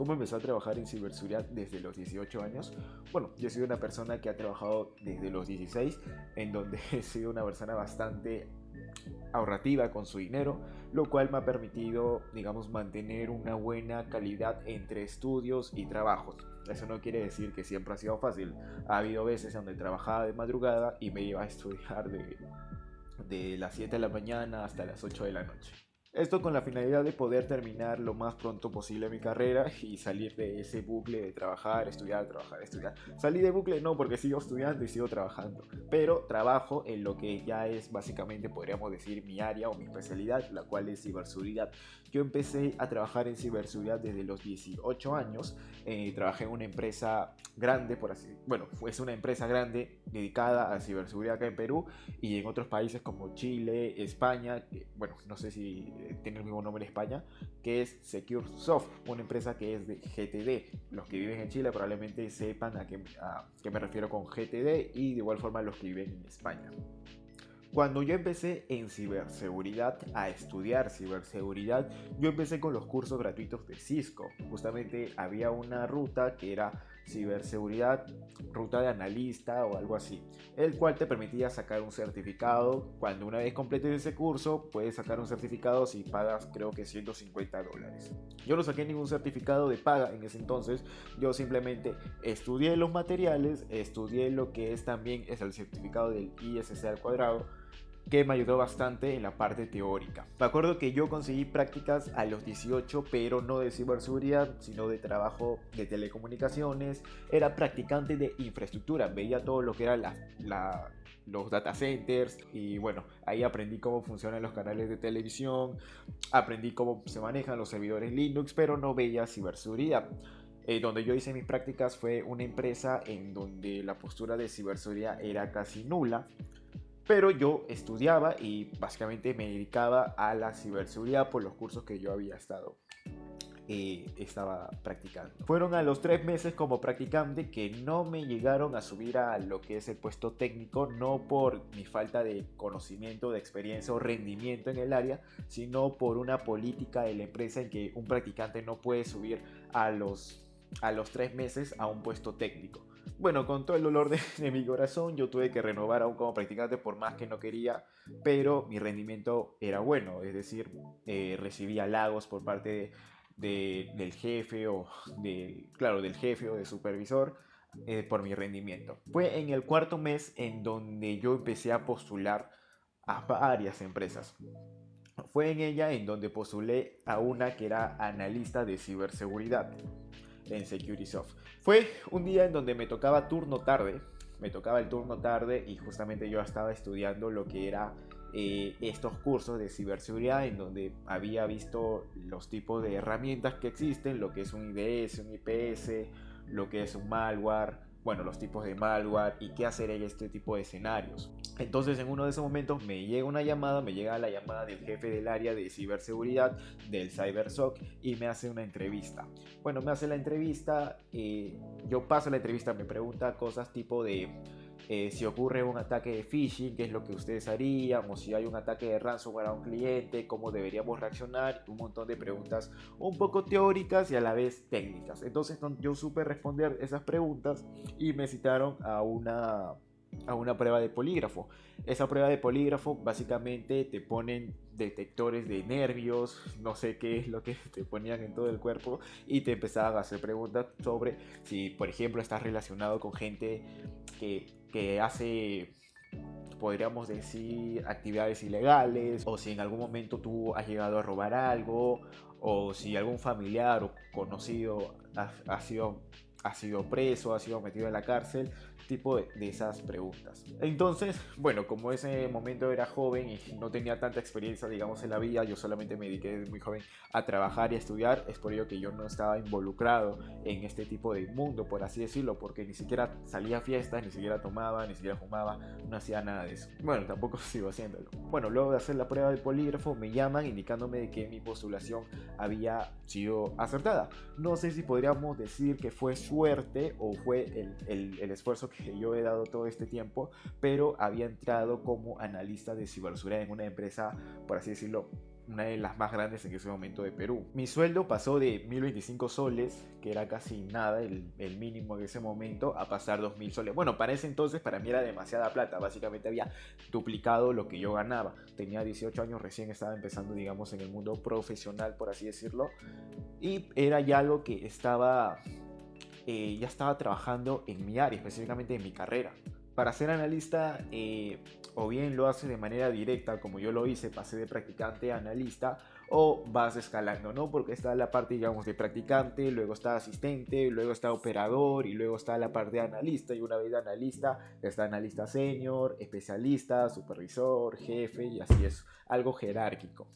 ¿Cómo empecé a trabajar en ciberseguridad desde los 18 años? Bueno, yo soy una persona que ha trabajado desde los 16, en donde he sido una persona bastante ahorrativa con su dinero, lo cual me ha permitido, digamos, mantener una buena calidad entre estudios y trabajos. Eso no quiere decir que siempre ha sido fácil. Ha habido veces donde trabajaba de madrugada y me iba a estudiar de las 7 de la mañana hasta las 8 de la noche. Esto con la finalidad de poder terminar lo más pronto posible mi carrera y salir de ese bucle de trabajar, estudiar, trabajar, estudiar. Salí de bucle no, porque sigo estudiando y sigo trabajando, pero trabajo en lo que ya es básicamente, podríamos decir, mi área o mi especialidad, la cual es ciberseguridad. Yo empecé a trabajar en ciberseguridad desde los 18 años. Trabajé en una empresa grande, por así, bueno, es una empresa grande dedicada a ciberseguridad acá en Perú y en otros países como Chile, España, bueno, no sé si tiene el mismo nombre en España, que es SecureSoft, una empresa que es de GTD. Los que viven en Chile probablemente sepan a qué me refiero con GTD, y de igual forma los que viven en España. Cuando yo empecé en ciberseguridad, a estudiar ciberseguridad, yo empecé con los cursos gratuitos de Cisco. Justamente había una ruta que era ciberseguridad, ruta de analista o algo así, el cual te permitía sacar un certificado. Cuando una vez completes ese curso, puedes sacar un certificado si pagas, creo que $150. Yo no saqué ningún certificado de paga en ese entonces. Yo simplemente estudié los materiales, estudié lo que es también es el certificado del ISC al cuadrado, que me ayudó bastante en la parte teórica. Me acuerdo que yo conseguí prácticas a los 18, pero no de ciberseguridad, sino de trabajo de telecomunicaciones. Era practicante de infraestructura, veía todo lo que eran los data centers y bueno, ahí aprendí cómo funcionan los canales de televisión, aprendí cómo se manejan los servidores Linux, pero no veía ciberseguridad. Donde yo hice mis prácticas fue una empresa en donde la postura de ciberseguridad era casi nula, pero yo estudiaba y básicamente me dedicaba a la ciberseguridad por los cursos que yo había estaba practicando. Fueron a los 3 meses como practicante que no me llegaron a subir a lo que es el puesto técnico, no por mi falta de conocimiento, de experiencia o rendimiento en el área, sino por una política de la empresa en que un practicante no puede subir a los 3 meses a un puesto técnico. Bueno, con todo el dolor de mi corazón, yo tuve que renovar aún como practicante por más que no quería, pero mi rendimiento era bueno, es decir, recibía halagos por parte del jefe claro, del jefe o del supervisor, por mi rendimiento. Fue en el cuarto mes en donde yo empecé a postular a varias empresas. Fue en ella en donde postulé a una que era analista de ciberseguridad en Securitysoft. Fue un día en donde me tocaba turno tarde, me tocaba el turno tarde y justamente yo estaba estudiando lo que era estos cursos de ciberseguridad, en donde había visto los tipos de herramientas que existen, lo que es un IDS, un IPS, lo que es un malware, bueno, los tipos de malware y qué hacer en este tipo de escenarios. Entonces en uno de esos momentos me llega la llamada del jefe del área de ciberseguridad del CyberSOC y me hace una entrevista. Bueno, me hace la entrevista, yo paso la entrevista, me pregunta cosas tipo de si ocurre un ataque de phishing, qué es lo que ustedes harían, o si hay un ataque de ransomware a un cliente, cómo deberíamos reaccionar, un montón de preguntas un poco teóricas y a la vez técnicas. Entonces yo supe responder esas preguntas y me citaron a una prueba de polígrafo. Esa prueba de polígrafo básicamente te ponen detectores de nervios, no sé qué es lo que te ponían en todo el cuerpo y te empezaban a hacer preguntas sobre si, por ejemplo, estás relacionado con gente que hace, podríamos decir, actividades ilegales, o si en algún momento tú has llegado a robar algo, o si algún familiar o conocido ha sido preso, ha sido metido en la cárcel, tipo de esas preguntas. Entonces, bueno, como ese momento era joven y no tenía tanta experiencia, digamos, en la vida, yo solamente me dediqué desde muy joven a trabajar y a estudiar, es por ello que yo no estaba involucrado en este tipo de mundo, por así decirlo, porque ni siquiera salía a fiestas, ni siquiera tomaba, ni siquiera fumaba, no hacía nada de eso. Bueno, tampoco sigo haciéndolo. Bueno, luego de hacer la prueba del polígrafo, me llaman indicándome de que mi postulación había sido acertada. No sé si podríamos decir que fue suerte o fue el esfuerzo que yo he dado todo este tiempo, pero había entrado como analista de ciberseguridad en una empresa, por así decirlo, una de las más grandes en ese momento de Perú. Mi sueldo pasó de 1025 soles, que era casi nada, el mínimo en ese momento, a pasar 2000 soles. Bueno, para ese entonces para mí era demasiada plata, básicamente había duplicado lo que yo ganaba. Tenía 18 años, recién estaba empezando, digamos, en el mundo profesional, por así decirlo, y era ya algo que ya estaba trabajando en mi área, específicamente en mi carrera. Para ser analista, o bien lo haces de manera directa, como yo lo hice, pasé de practicante a analista, o vas escalando, ¿no? Porque está la parte, digamos, de practicante, luego está asistente, luego está operador, y luego está la parte de analista, y una vez de analista, está analista senior, especialista, supervisor, jefe, y así es, algo jerárquico.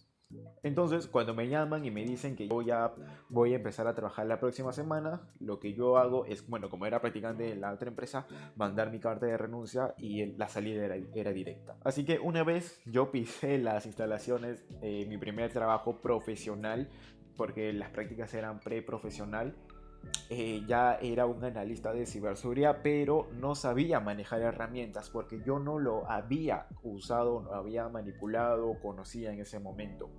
Entonces, cuando me llaman y me dicen que yo ya voy a empezar a trabajar la próxima semana, lo que yo hago es, bueno, como era practicante en la otra empresa, mandar mi carta de renuncia y la salida era directa. Así que una vez yo pisé las instalaciones, mi primer trabajo profesional, porque las prácticas eran preprofesional, ya era un analista de ciberseguridad, pero no sabía manejar herramientas porque yo no lo había usado, no había manipulado, conocía en ese momento.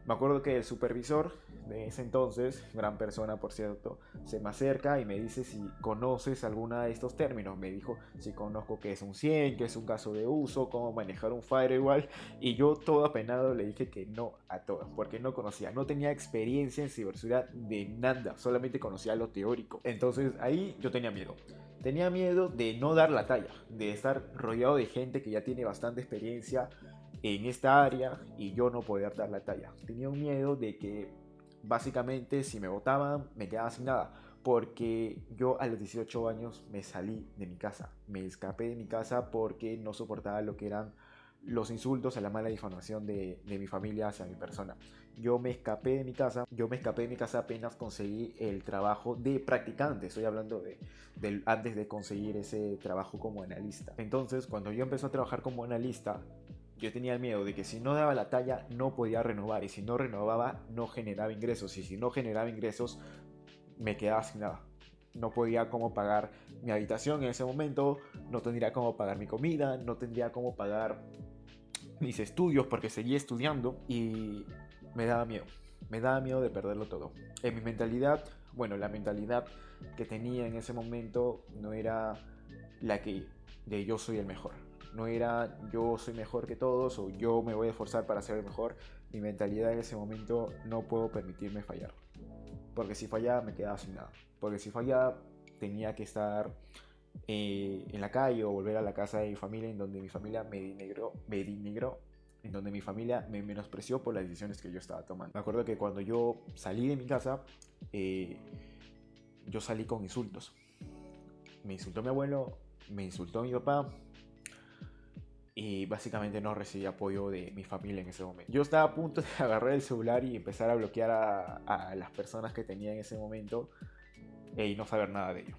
Me acuerdo que el supervisor de ese entonces, gran persona por cierto, se me acerca y me dice si conoces alguna de estos términos. Me dijo si conozco qué es un 100, qué es un caso de uso, cómo manejar un firewall. Y yo todo apenado le dije que no a todas, porque no conocía, no tenía experiencia en ciberseguridad de nada, solamente conocía lo teórico. Entonces ahí yo tenía miedo. Tenía miedo de no dar la talla, de estar rodeado de gente que ya tiene bastante experiencia en esta área y yo no poder dar la talla. Tenía un miedo de que básicamente si me votaban me quedaba sin nada, porque yo a los 18 años me salí de mi casa, me escapé de mi casa porque no soportaba lo que eran los insultos, a la mala difamación de mi familia hacia mi persona. Yo me escapé de mi casa apenas conseguí el trabajo de practicante. Estoy hablando antes de conseguir ese trabajo como analista. Entonces, cuando yo empecé a trabajar como analista, yo tenía el miedo de que si no daba la talla no podía renovar, y si no renovaba no generaba ingresos, y si no generaba ingresos me quedaba sin nada. No podía cómo pagar mi habitación en ese momento, no tendría cómo pagar mi comida, no tendría cómo pagar mis estudios porque seguía estudiando y me daba miedo. Me daba miedo de perderlo todo. En mi mentalidad, bueno, la mentalidad que tenía en ese momento no era la que de yo soy el mejor. No era yo soy mejor que todos o yo me voy a esforzar para ser el mejor. Mi mentalidad en ese momento no puedo permitirme fallar. Porque si fallaba me quedaba sin nada. Porque si fallaba tenía que estar en la calle o volver a la casa de mi familia, en donde mi familia me denigró, en donde mi familia me menospreció por las decisiones que yo estaba tomando. Me acuerdo que cuando yo salí de mi casa, yo salí con insultos. Me insultó mi abuelo, me insultó mi papá, y básicamente no recibí apoyo de mi familia en ese momento. Yo estaba a punto de agarrar el celular y empezar a bloquear a las personas que tenía en ese momento y no saber nada de ello.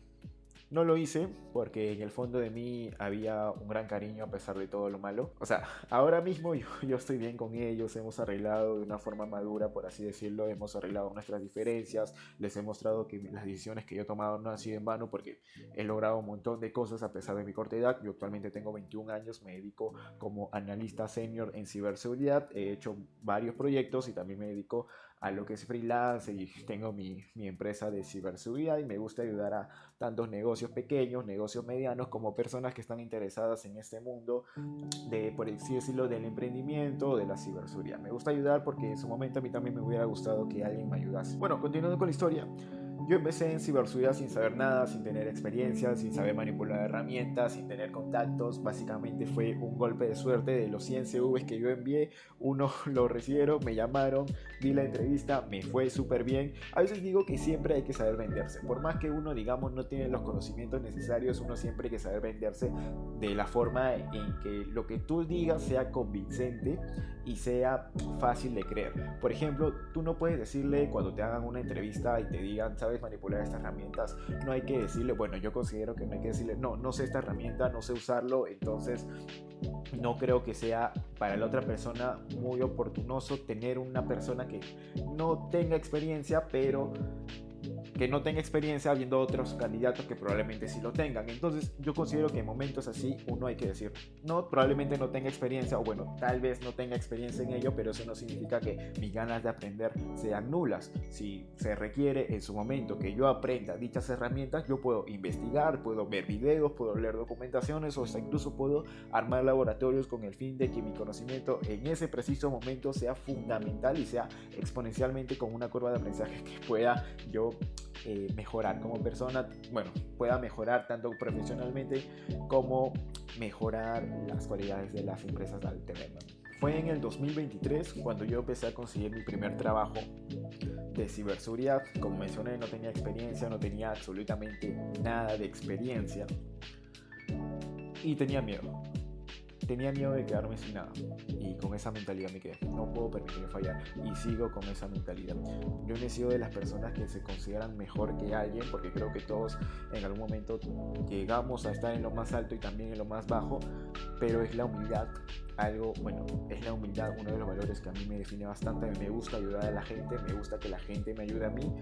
No lo hice porque en el fondo de mí había un gran cariño a pesar de todo lo malo. O sea, ahora mismo yo estoy bien con ellos, hemos arreglado de una forma madura, por así decirlo, hemos arreglado nuestras diferencias, les he mostrado que las decisiones que yo he tomado no han sido en vano porque he logrado un montón de cosas a pesar de mi corta edad. Yo actualmente tengo 21 años, me dedico como analista senior en ciberseguridad, he hecho varios proyectos y también me dedico a lo que es freelance y tengo mi empresa de ciberseguridad y me gusta ayudar a tantos negocios pequeños, negocios medianos, como personas que están interesadas en este mundo de, por así decirlo, del emprendimiento, de la ciberseguridad. Me gusta ayudar porque en su momento a mí también me hubiera gustado que alguien me ayudase. Bueno, continuando con la historia. Yo empecé en ciberseguridad sin saber nada, sin tener experiencia, sin saber manipular herramientas, sin tener contactos. Básicamente fue un golpe de suerte. De los 100 CVs que yo envié, uno lo recibieron, me llamaron, di la entrevista, me fue súper bien. A veces digo que siempre hay que saber venderse. Por más que uno, digamos, no tiene los conocimientos necesarios, uno siempre hay que saber venderse de la forma en que lo que tú digas sea convincente y sea fácil de creer. Por ejemplo, tú no puedes decirle cuando te hagan una entrevista y te digan, ¿sabes manipular estas herramientas? No hay que decirle, bueno, yo considero que no hay que decirle, no sé esta herramienta, no sé usarlo, entonces no creo que sea para la otra persona muy oportunoso tener una persona que no tenga experiencia, pero que no tenga experiencia, habiendo otros candidatos que probablemente sí lo tengan. Entonces yo considero que en momentos así uno hay que decir, no, probablemente no tenga experiencia, o bueno, tal vez no tenga experiencia en ello, pero eso no significa que mis ganas de aprender sean nulas. Si se requiere en su momento que yo aprenda dichas herramientas, yo puedo investigar, puedo ver videos, puedo leer documentaciones, o hasta incluso puedo armar laboratorios con el fin de que mi conocimiento en ese preciso momento sea fundamental y sea exponencialmente con una curva de aprendizaje que pueda yo mejorar como persona, bueno, pueda mejorar tanto profesionalmente como mejorar las cualidades de las empresas al tenerlo. Fue en el 2023 cuando yo empecé a conseguir mi primer trabajo de ciberseguridad. Como mencioné, no tenía experiencia, no tenía absolutamente nada de experiencia y tenía miedo. Tenía miedo de quedarme sin nada, y con esa mentalidad me quedé. No puedo permitirme fallar, y sigo con esa mentalidad. Yo no he sido de las personas que se consideran mejor que alguien, porque creo que todos en algún momento llegamos a estar en lo más alto y también en lo más bajo, pero es la humildad es la humildad uno de los valores que a mí me define bastante. Me gusta ayudar a la gente, me gusta que la gente me ayude a mí,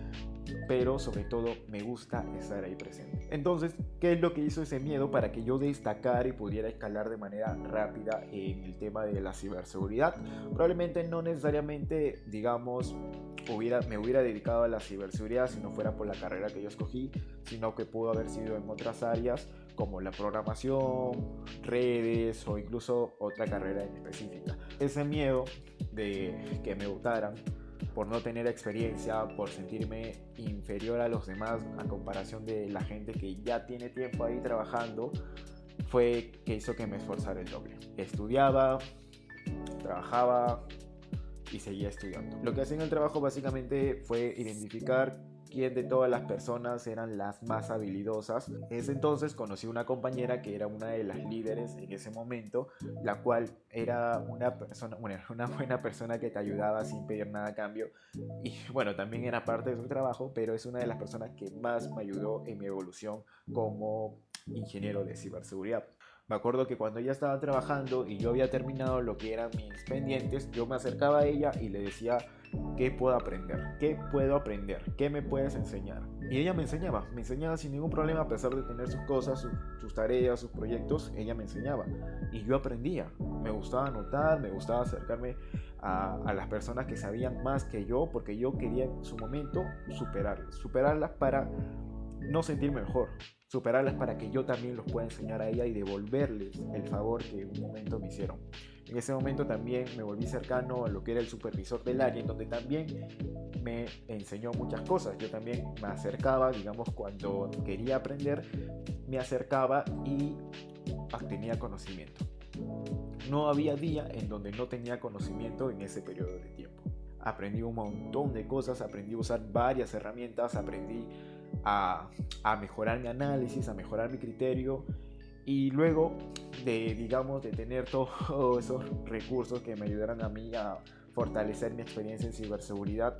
pero sobre todo me gusta estar ahí presente. Entonces, ¿qué es lo que hizo ese miedo para que yo destacara y pudiera escalar de manera rápida en el tema de la ciberseguridad? Probablemente no necesariamente, digamos, me hubiera dedicado a la ciberseguridad si no fuera por la carrera que yo escogí, sino que pudo haber sido en otras áreas como la programación, redes o incluso otra carrera en específica. Ese miedo de que me votaran por no tener experiencia, por sentirme inferior a los demás a comparación de la gente que ya tiene tiempo ahí trabajando, fue que hizo que me esforzara el doble. Estudiaba, trabajaba y seguía estudiando. Lo que hacía en el trabajo básicamente fue identificar quién de todas las personas eran las más habilidosas. En ese entonces conocí una compañera que era una de las líderes en ese momento, la cual era una buena persona que te ayudaba sin pedir nada a cambio, y bueno, también era parte de su trabajo, pero es una de las personas que más me ayudó en mi evolución como ingeniero de ciberseguridad. Me acuerdo que cuando ella estaba trabajando y yo había terminado lo que eran mis pendientes, yo me acercaba a ella y le decía, ¿qué puedo aprender? ¿Qué puedo aprender? ¿Qué me puedes enseñar? Y ella me enseñaba sin ningún problema, a pesar de tener sus cosas, sus tareas, sus proyectos, ella me enseñaba. Y yo aprendía. Me gustaba anotar, me gustaba acercarme a las personas que sabían más que yo, porque yo quería en su momento superarlas para no sentirme mejor, superarlas para que yo también los pueda enseñar a ella y devolverles el favor que en un momento me hicieron. En ese momento también me volví cercano a lo que era el supervisor del área, en donde también me enseñó muchas cosas. Yo también me acercaba, digamos, cuando quería aprender, me acercaba y obtenía conocimiento. No había día en donde no tenía conocimiento en ese periodo de tiempo. Aprendí un montón de cosas, aprendí a usar varias herramientas, aprendí a mejorar mi análisis, a mejorar mi criterio, y luego de tener todos esos recursos que me ayudaron a mí a fortalecer mi experiencia en ciberseguridad,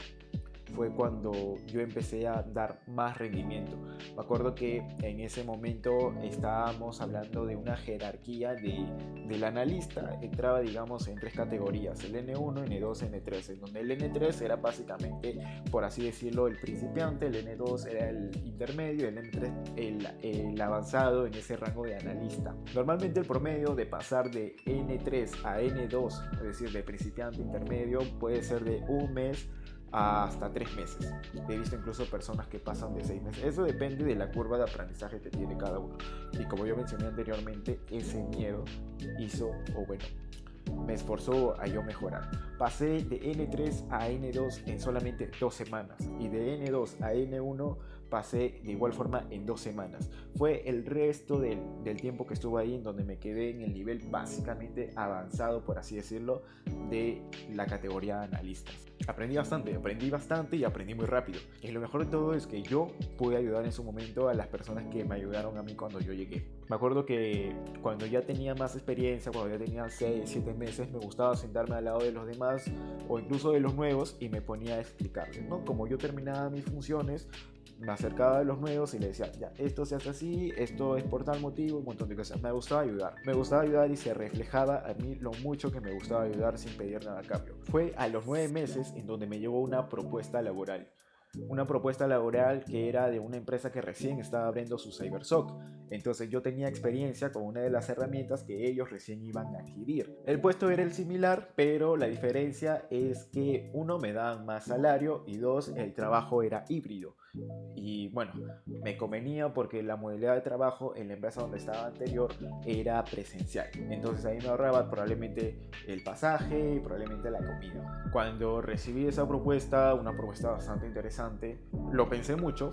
fue cuando yo empecé a dar más rendimiento. Me acuerdo que en ese momento estábamos hablando de una jerarquía del analista. Entraba, digamos, en 3 categorías: el N1, N2, N3, en donde el N3 era básicamente, por así decirlo, el principiante, el N2 era el intermedio, el N3 el avanzado en ese rango de analista. Normalmente el promedio de pasar de N3 a N2, es decir, de principiante a intermedio, puede ser de un mes hasta 3 meses. He visto incluso personas que pasan de 6 meses. Eso depende de la curva de aprendizaje que tiene cada uno. Y como yo mencioné anteriormente, ese miedo me esforzó a yo mejorar. Pasé de N3 a N2 en solamente 2 semanas, y de N2 a N1 pasé de igual forma en 2 semanas. Fue el resto del tiempo que estuve ahí en donde me quedé en el nivel básicamente avanzado, por así decirlo, de la categoría de analistas. Aprendí bastante y aprendí muy rápido. Y lo mejor de todo es que yo pude ayudar en su momento a las personas que me ayudaron a mí cuando yo llegué. Me acuerdo que cuando ya tenía más experiencia, cuando ya tenía 6, 7 meses, me gustaba sentarme al lado de los demás o incluso de los nuevos y me ponía a explicarles, ¿no? Como yo terminaba mis funciones, me acercaba a los nuevos y les decía, ya, esto se hace así, esto es por tal motivo, un montón de cosas. Me gustaba ayudar y se reflejaba a mí lo mucho que me gustaba ayudar sin pedir nada a cambio. Fue a los 9 meses en donde me llegó una propuesta laboral. una propuesta laboral que era de una empresa que recién estaba abriendo su CyberSOC. Entonces yo tenía experiencia con una de las herramientas que ellos recién iban a adquirir. El puesto era el similar, pero la diferencia es que uno, me daban más salario, y dos, el trabajo era híbrido. Y bueno, me convenía porque la modalidad de trabajo en la empresa donde estaba anterior era presencial. Entonces ahí me ahorraba probablemente el pasaje y probablemente la comida. Cuando recibí esa propuesta, una propuesta bastante interesante, lo pensé mucho,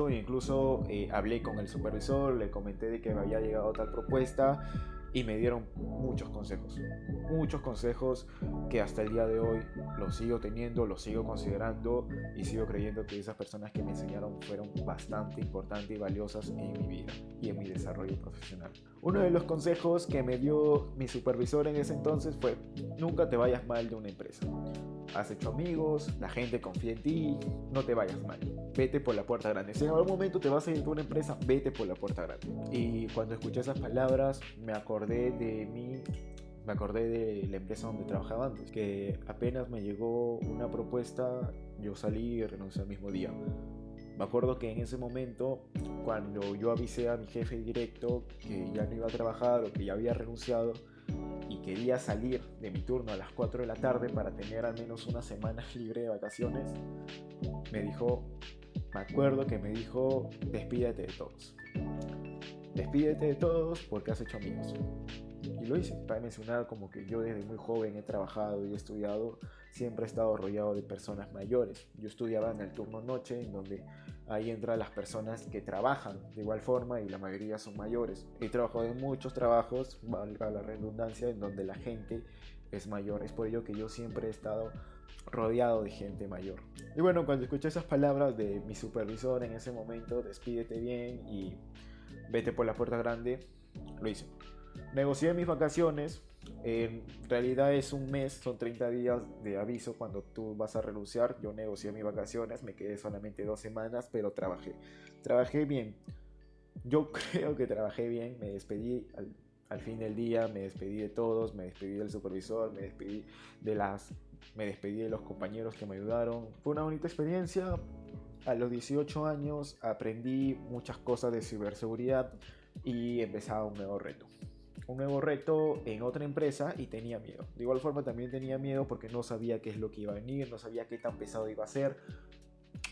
e incluso hablé con el supervisor, le comenté de que me había llegado tal propuesta y me dieron muchos consejos que hasta el día de hoy los sigo teniendo, los sigo considerando y sigo creyendo que esas personas que me enseñaron fueron bastante importantes y valiosas en mi vida y en mi desarrollo profesional. Uno de los consejos que me dio mi supervisor en ese entonces fue: nunca te vayas mal de una empresa. Has hecho amigos, la gente confía en ti, no te vayas mal. Vete por la puerta grande. Si en algún momento te vas a ir de una empresa, vete por la puerta grande. Y cuando escuché esas palabras, me acordé de la empresa donde trabajaba antes, que apenas me llegó una propuesta, yo salí y renuncié al mismo día. Me acuerdo que en ese momento, cuando yo avisé a mi jefe directo que ya no iba a trabajar o que ya había renunciado y quería salir de mi turno a las 4 de la tarde para tener al menos una semana libre de vacaciones, me acuerdo que me dijo: despídete de todos. Despídete de todos porque has hecho amigos. Y lo hice. Para mencionar, como que yo desde muy joven he trabajado y he estudiado, siempre he estado rodeado de personas mayores. Yo estudiaba en el turno noche, en donde ahí entran las personas que trabajan de igual forma y la mayoría son mayores. He trabajado en muchos trabajos, valga la redundancia, en donde la gente es mayor. Es por ello que yo siempre he estado rodeado de gente mayor. Y bueno, cuando escuché esas palabras de mi supervisor en ese momento: despídete bien y vete por la puerta grande, lo hice. Negocié mis vacaciones. En realidad es un mes, son 30 días de aviso cuando tú vas a renunciar. Yo negocié mis vacaciones, me quedé solamente 2 semanas, pero trabajé bien. Yo creo que trabajé bien. Me despedí al fin del día, me despedí de todos, me despedí del supervisor, me despedí de los compañeros que me ayudaron. Fue una bonita experiencia. A los 18 años aprendí muchas cosas de ciberseguridad y empezaba un nuevo reto en otra empresa, y tenía miedo. De igual forma también tenía miedo porque no sabía qué es lo que iba a venir, no sabía qué tan pesado iba a ser,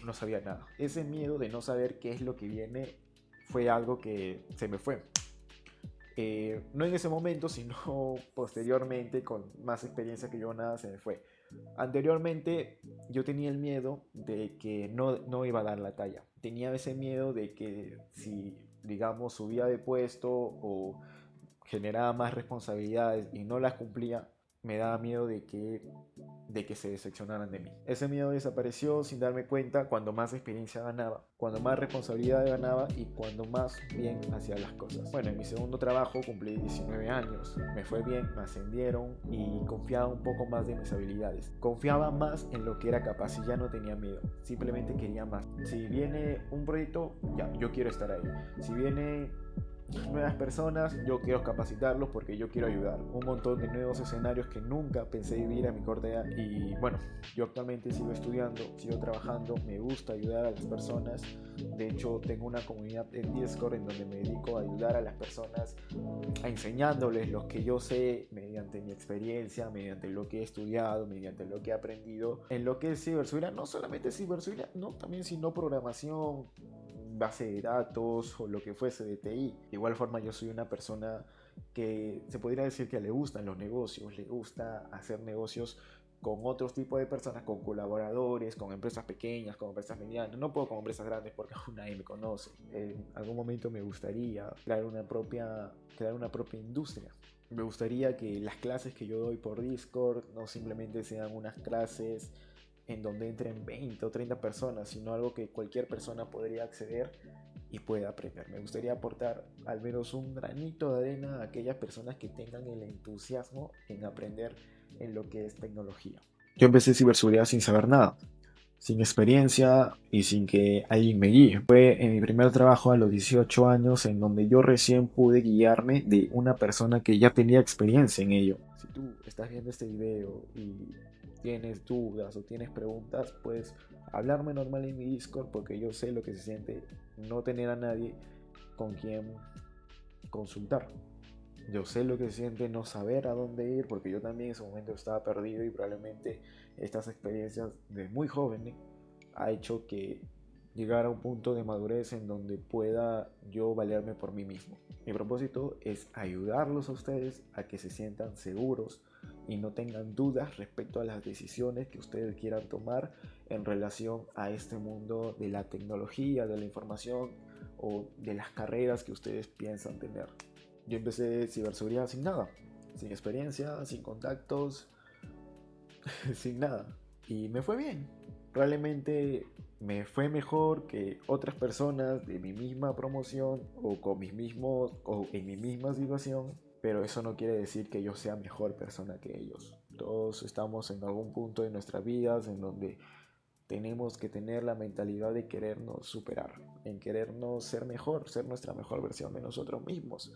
no sabía nada. Ese miedo de no saber qué es lo que viene fue algo que se me fue. No en ese momento, sino posteriormente, con más experiencia que yo, nada se me fue. Anteriormente yo tenía el miedo de que no iba a dar la talla. Tenía ese miedo de que si, digamos, subía de puesto o generaba más responsabilidades y no las cumplía, me daba miedo de que se decepcionaran de mí. Ese miedo desapareció sin darme cuenta cuando más experiencia ganaba, cuando más responsabilidad ganaba y cuando más bien hacía las cosas. Bueno, en mi segundo trabajo cumplí 19 años, me fue bien, me ascendieron y confiaba un poco más de mis habilidades. Confiaba más en lo que era capaz y ya no tenía miedo, simplemente quería más. Si viene un proyecto, ya, yo quiero estar ahí. Si viene nuevas personas, yo quiero capacitarlos porque yo quiero ayudar. Un montón de nuevos escenarios que nunca pensé vivir a mi corta edad. Y bueno, yo actualmente sigo estudiando, sigo trabajando, me gusta ayudar a las personas. De hecho, tengo una comunidad en Discord en donde me dedico a ayudar a las personas, a enseñándoles lo que yo sé mediante mi experiencia, mediante lo que he estudiado, mediante lo que he aprendido en lo que es ciberseguridad. No solamente ciberseguridad, no, también sino programación, base de datos o lo que fuese de TI. De igual forma, yo soy una persona que se podría decir que le gustan los negocios, le gusta hacer negocios con otros tipos de personas, con colaboradores, con empresas pequeñas, con empresas medianas. No puedo con empresas grandes porque aún nadie me conoce. En algún momento me gustaría crear una propia industria. Me gustaría que las clases que yo doy por Discord no simplemente sean unas clases en donde entren 20 o 30 personas, sino algo que cualquier persona podría acceder y pueda aprender. Me gustaría aportar al menos un granito de arena a aquellas personas que tengan el entusiasmo en aprender en lo que es tecnología. Yo empecé ciberseguridad sin saber nada, sin experiencia y sin que alguien me guíe. Fue en mi primer trabajo a los 18 años en donde yo recién pude guiarme de una persona que ya tenía experiencia en ello. Si tú estás viendo este video y tienes dudas o tienes preguntas, puedes hablarme normal en mi Discord, porque yo sé lo que se siente no tener a nadie con quien consultar. Yo sé lo que se siente no saber a dónde ir, porque yo también en su momento estaba perdido, y probablemente estas experiencias de muy joven ha hecho que llegar a un punto de madurez en donde pueda yo valerme por mí mismo. Mi propósito es ayudarlos a ustedes a que se sientan seguros y no tengan dudas respecto a las decisiones que ustedes quieran tomar en relación a este mundo de la tecnología, de la información o de las carreras que ustedes piensan tener. Yo empecé ciberseguridad sin nada, sin experiencia, sin contactos, sin nada. Y me fue bien. Probablemente me fue mejor que otras personas de mi misma promoción o con mis mismos o en mi misma situación, pero eso no quiere decir que yo sea mejor persona que ellos. Todos estamos en algún punto de nuestras vidas en donde tenemos que tener la mentalidad de querernos superar, en querernos ser mejor, ser nuestra mejor versión de nosotros mismos.